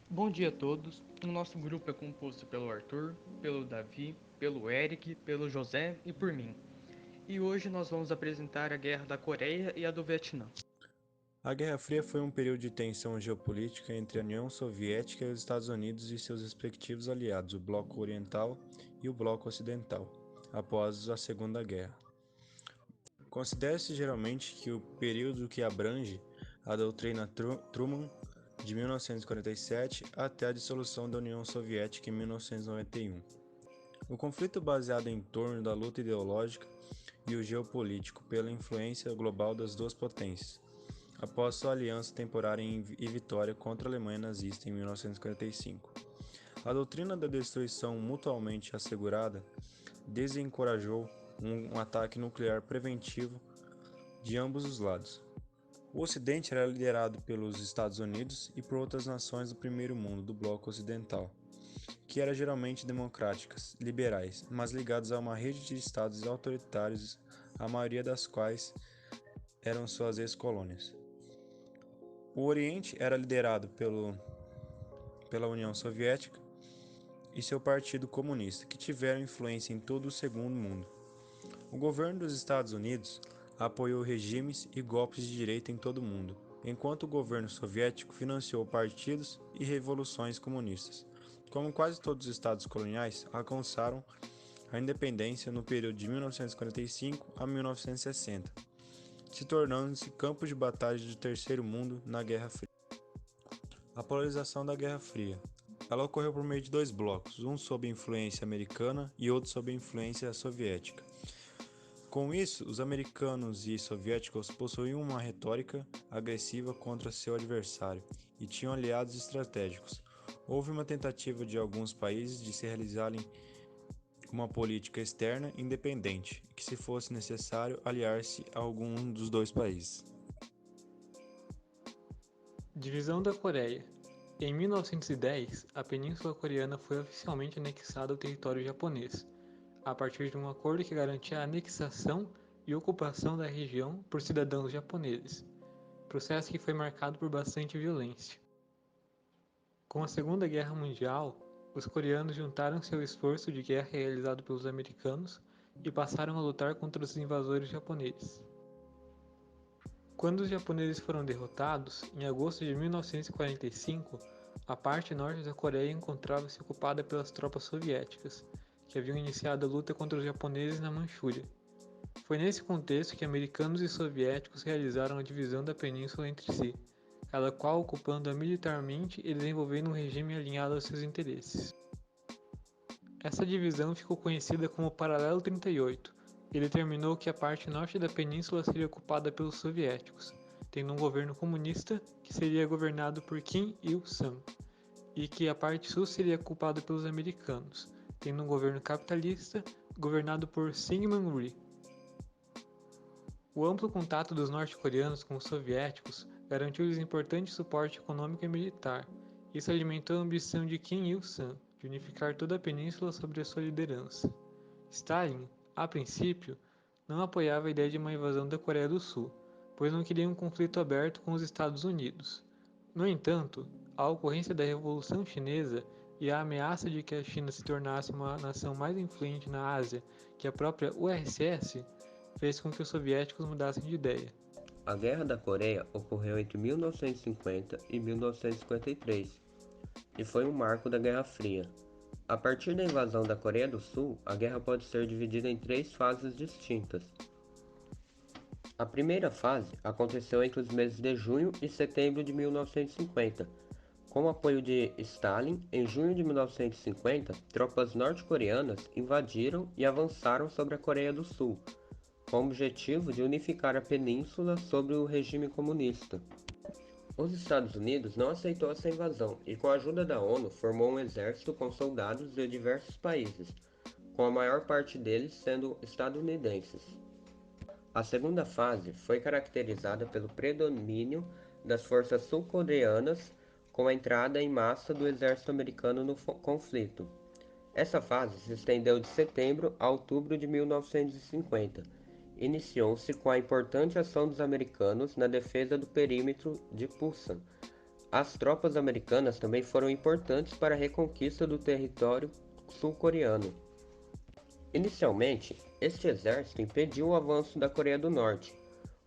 Bom dia a todos. O nosso grupo é composto pelo Arthur, pelo Davi, pelo Eric, pelo José e por mim. E hoje nós vamos apresentar a Guerra da Coreia e a do Vietnã. A Guerra Fria foi um período de tensão geopolítica entre a União Soviética e os Estados Unidos e seus respectivos aliados, o Bloco Oriental e o Bloco Ocidental, após a Segunda Guerra. Considera-se geralmente que o período que abrange a doutrina Truman de 1947 até a dissolução da União Soviética em 1991. O conflito baseado em torno da luta ideológica e o geopolítico pela influência global das duas potências, após sua aliança temporária e vitória contra a Alemanha nazista em 1945. A doutrina da destruição mutuamente assegurada desencorajou um ataque nuclear preventivo de ambos os lados. O Ocidente era liderado pelos Estados Unidos e por outras nações do primeiro mundo do bloco ocidental, que eram geralmente democráticas, liberais, mas ligadas a uma rede de estados autoritários, a maioria das quais eram suas ex-colônias. O Oriente era liderado pela União Soviética e seu Partido Comunista, que tiveram influência em todo o Segundo Mundo. O governo dos Estados Unidos apoiou regimes e golpes de direita em todo o mundo, enquanto o governo soviético financiou partidos e revoluções comunistas. Como quase todos os estados coloniais, alcançaram a independência no período de 1945 a 1960, se tornando-se campos de batalha do Terceiro Mundo na Guerra Fria. A polarização da Guerra Fria. Ela ocorreu por meio de dois blocos, um sob influência americana e outro sob influência soviética. Com isso, os americanos e soviéticos possuíam uma retórica agressiva contra seu adversário e tinham aliados estratégicos. Houve uma tentativa de alguns países de se realizarem uma política externa independente, que se fosse necessário aliar-se a algum dos dois países. Divisão da Coreia. Em 1910, a Península Coreana foi oficialmente anexada ao território japonês, a partir de um acordo que garantia a anexação e ocupação da região por cidadãos japoneses, processo que foi marcado por bastante violência. Com a Segunda Guerra Mundial, os coreanos juntaram seu esforço de guerra realizado pelos americanos e passaram a lutar contra os invasores japoneses. Quando os japoneses foram derrotados, em agosto de 1945, a parte norte da Coreia encontrava-se ocupada pelas tropas soviéticas, que haviam iniciado a luta contra os japoneses na Manchúria. Foi nesse contexto que americanos e soviéticos realizaram a divisão da península entre si, cada qual ocupando-a militarmente e desenvolvendo um regime alinhado aos seus interesses. Essa divisão ficou conhecida como Paralelo 38 e determinou que a parte norte da península seria ocupada pelos soviéticos, tendo um governo comunista que seria governado por Kim Il-sung, e que a parte sul seria ocupada pelos americanos, tendo um governo capitalista governado por Syngman Rhee. O amplo contato dos norte-coreanos com os soviéticos garantiu-lhes importante suporte econômico e militar. Isso alimentou a ambição de Kim Il-sung de unificar toda a península sob a sua liderança. Stalin, a princípio, não apoiava a ideia de uma invasão da Coreia do Sul, pois não queria um conflito aberto com os Estados Unidos. No entanto, a ocorrência da Revolução Chinesa e a ameaça de que a China se tornasse uma nação mais influente na Ásia que a própria URSS fez com que os soviéticos mudassem de ideia. A Guerra da Coreia ocorreu entre 1950 e 1953 e foi um marco da Guerra Fria. A partir da invasão da Coreia do Sul, a guerra pode ser dividida em três fases distintas. A primeira fase aconteceu entre os meses de junho e setembro de 1950. Com o apoio de Stalin, em junho de 1950, tropas norte-coreanas invadiram e avançaram sobre a Coreia do Sul, com o objetivo de unificar a península sob o regime comunista. Os Estados Unidos não aceitou essa invasão e, com a ajuda da ONU, formou um exército com soldados de diversos países, com a maior parte deles sendo estadunidenses. A segunda fase foi caracterizada pelo predomínio das forças sul-coreanas, com a entrada em massa do exército americano no conflito. Essa fase se estendeu de setembro a outubro de 1950. Iniciou-se com a importante ação dos americanos na defesa do perímetro de Pusan, As tropas americanas também foram importantes para a reconquista do território sul-coreano. Inicialmente, este exército impediu o avanço da Coreia do Norte.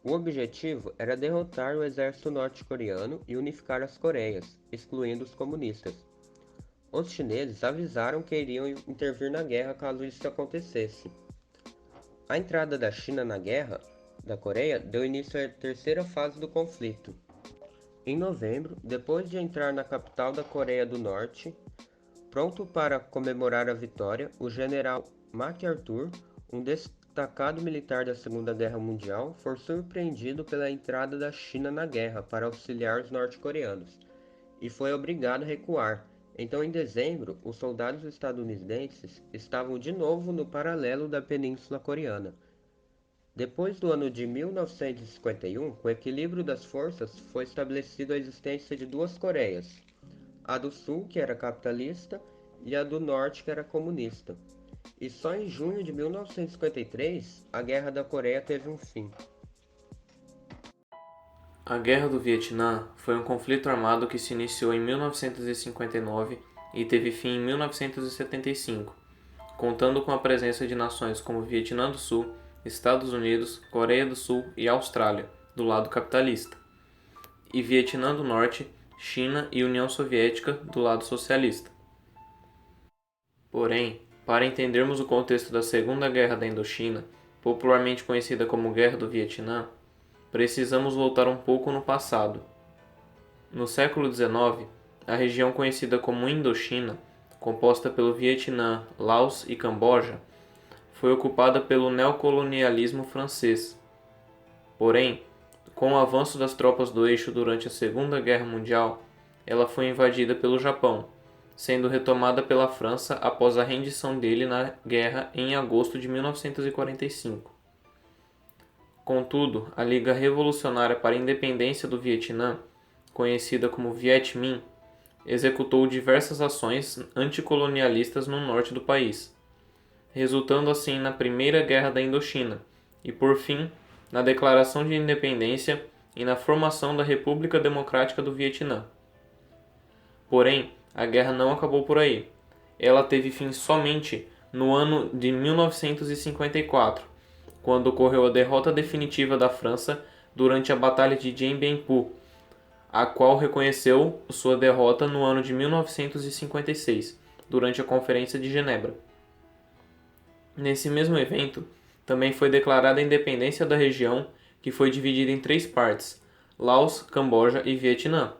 O objetivo era derrotar o exército norte-coreano e unificar as Coreias, excluindo os comunistas. Os chineses avisaram que iriam intervir na guerra caso isso acontecesse. A entrada da China na guerra da Coreia deu início à terceira fase do conflito. Em novembro, depois de entrar na capital da Coreia do Norte, pronto para comemorar a vitória, o general MacArthur, um destacado militar da Segunda Guerra Mundial, foi surpreendido pela entrada da China na guerra para auxiliar os norte-coreanos, e foi obrigado a recuar. Então, em dezembro, os soldados estadunidenses estavam de novo no paralelo da Península Coreana. Depois do ano de 1951, com o equilíbrio das forças, foi estabelecido a existência de duas Coreias, a do Sul, que era capitalista, e a do Norte, que era comunista. E só em junho de 1953, a Guerra da Coreia teve um fim. A Guerra do Vietnã foi um conflito armado que se iniciou em 1959 e teve fim em 1975, contando com a presença de nações como Vietnã do Sul, Estados Unidos, Coreia do Sul e Austrália, do lado capitalista, e Vietnã do Norte, China e União Soviética, do lado socialista. Porém, para entendermos o contexto da Segunda Guerra da Indochina, popularmente conhecida como Guerra do Vietnã, precisamos voltar um pouco no passado. No século XIX, a região conhecida como Indochina, composta pelo Vietnã, Laos e Camboja, foi ocupada pelo neocolonialismo francês. Porém, com o avanço das tropas do eixo durante a Segunda Guerra Mundial, ela foi invadida pelo Japão, sendo retomada pela França após a rendição dele na guerra em agosto de 1945. Contudo, a Liga Revolucionária para a Independência do Vietnã, conhecida como Viet Minh, executou diversas ações anticolonialistas no norte do país, resultando assim na Primeira Guerra da Indochina e, por fim, na Declaração de Independência e na formação da República Democrática do Vietnã. Porém, a guerra não acabou por aí. Ela teve fim somente no ano de 1954, quando ocorreu a derrota definitiva da França durante a Batalha de Dien Bien Phu, a qual reconheceu sua derrota no ano de 1956, durante a Conferência de Genebra. Nesse mesmo evento, também foi declarada a independência da região, que foi dividida em 3 partes: Laos, Camboja e Vietnã,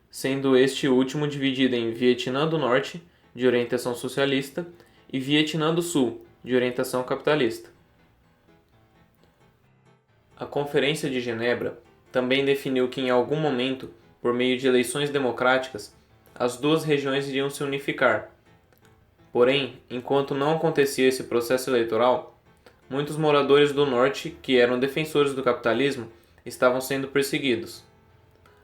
sendo este último dividido em Vietnã do Norte, de orientação socialista, e Vietnã do Sul, de orientação capitalista. A Conferência de Genebra também definiu que em algum momento, por meio de eleições democráticas, as duas regiões iriam se unificar. Porém, enquanto não acontecia esse processo eleitoral, muitos moradores do norte, que eram defensores do capitalismo, estavam sendo perseguidos.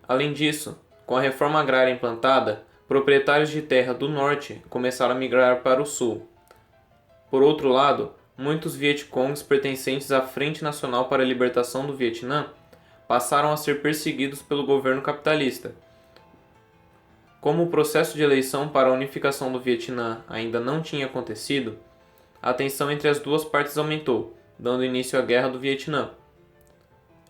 Além disso, com a reforma agrária implantada, proprietários de terra do norte começaram a migrar para o sul. Por outro lado, muitos Vietcongs pertencentes à Frente Nacional para a Libertação do Vietnã passaram a ser perseguidos pelo governo capitalista. Como o processo de eleição para a unificação do Vietnã ainda não tinha acontecido, a tensão entre as duas partes aumentou, dando início à Guerra do Vietnã.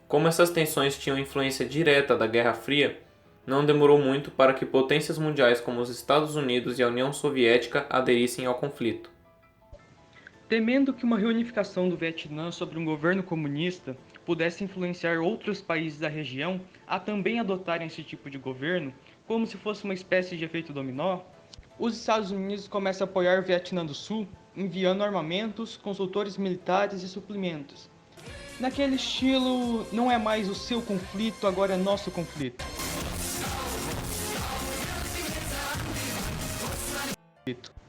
Como essas tensões tinham influência direta da Guerra Fria, não demorou muito para que potências mundiais como os Estados Unidos e a União Soviética aderissem ao conflito. Temendo que uma reunificação do Vietnã sob um governo comunista pudesse influenciar outros países da região a também adotarem esse tipo de governo, como se fosse uma espécie de efeito dominó, os Estados Unidos começam a apoiar o Vietnã do Sul, enviando armamentos, consultores militares e suprimentos. Naquele estilo, não é mais o seu conflito, agora é nosso conflito.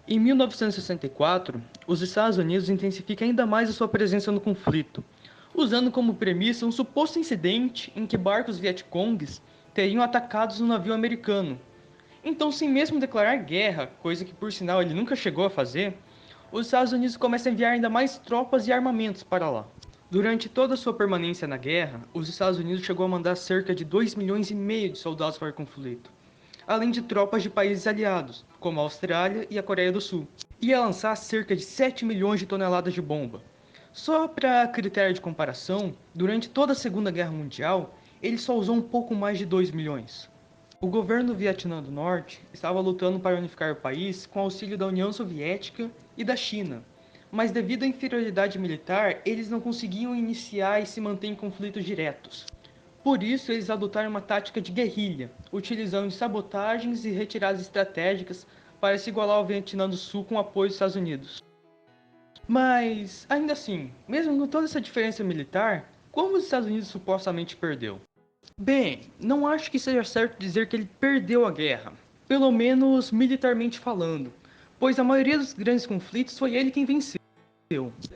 Em 1964, os Estados Unidos intensificam ainda mais a sua presença no conflito, usando como premissa um suposto incidente em que barcos vietcongues teriam atacados um navio americano. Então, sem mesmo declarar guerra, coisa que por sinal ele nunca chegou a fazer, os Estados Unidos começam a enviar ainda mais tropas e armamentos para lá. Durante toda a sua permanência na guerra, os Estados Unidos chegou a mandar cerca de 2,5 milhões de soldados para o conflito, além de tropas de países aliados, como a Austrália e a Coreia do Sul. Ia lançar cerca de 7 milhões de toneladas de bomba. Só para critério de comparação, durante toda a Segunda Guerra Mundial, ele só usou um pouco mais de 2 milhões. O governo do Vietnã do Norte estava lutando para unificar o país com auxílio da União Soviética e da China, mas devido à inferioridade militar, eles não conseguiam iniciar e se manter em conflitos diretos. Por isso, eles adotaram uma tática de guerrilha, utilizando sabotagens e retiradas estratégicas para se igualar ao Vietnã do Sul com o apoio dos Estados Unidos. Mas, ainda assim, mesmo com toda essa diferença militar, como os Estados Unidos supostamente perdeu? Bem, não acho que seja certo dizer que ele perdeu a guerra, pelo menos militarmente falando, pois a maioria dos grandes conflitos foi ele quem venceu.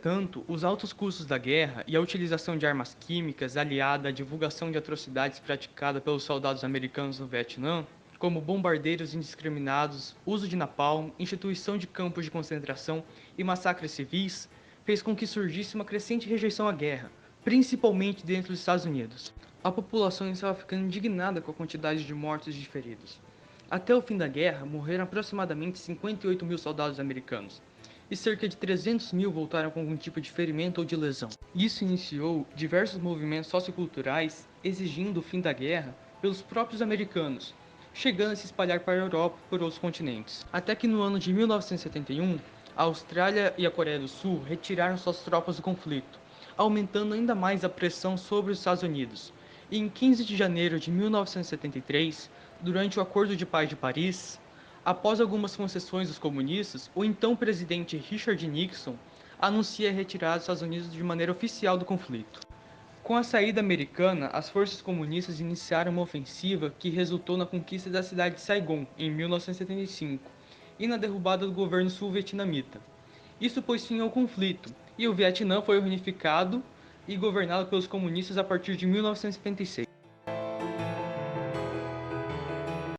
Tanto, os altos custos da guerra e a utilização de armas químicas aliada à divulgação de atrocidades praticadas pelos soldados americanos no Vietnã, como bombardeios indiscriminados, uso de napalm, instituição de campos de concentração e massacres civis, fez com que surgisse uma crescente rejeição à guerra, principalmente dentro dos Estados Unidos. A população estava ficando indignada com a quantidade de mortos e de feridos. Até o fim da guerra, morreram aproximadamente 58 mil soldados americanos, e cerca de 300 mil voltaram com algum tipo de ferimento ou de lesão. Isso iniciou diversos movimentos socioculturais exigindo o fim da guerra pelos próprios americanos, chegando a se espalhar para a Europa e por outros continentes. Até que no ano de 1971, a Austrália e a Coreia do Sul retiraram suas tropas do conflito, aumentando ainda mais a pressão sobre os Estados Unidos. E em 15 de janeiro de 1973, durante o Acordo de Paz de Paris, após algumas concessões dos comunistas, o então presidente Richard Nixon anuncia a retirada dos Estados Unidos de maneira oficial do conflito. Com a saída americana, as forças comunistas iniciaram uma ofensiva que resultou na conquista da cidade de Saigon em 1975 e na derrubada do governo sul-vietnamita. Isso pôs fim ao conflito, e o Vietnã foi reunificado e governado pelos comunistas a partir de 1976.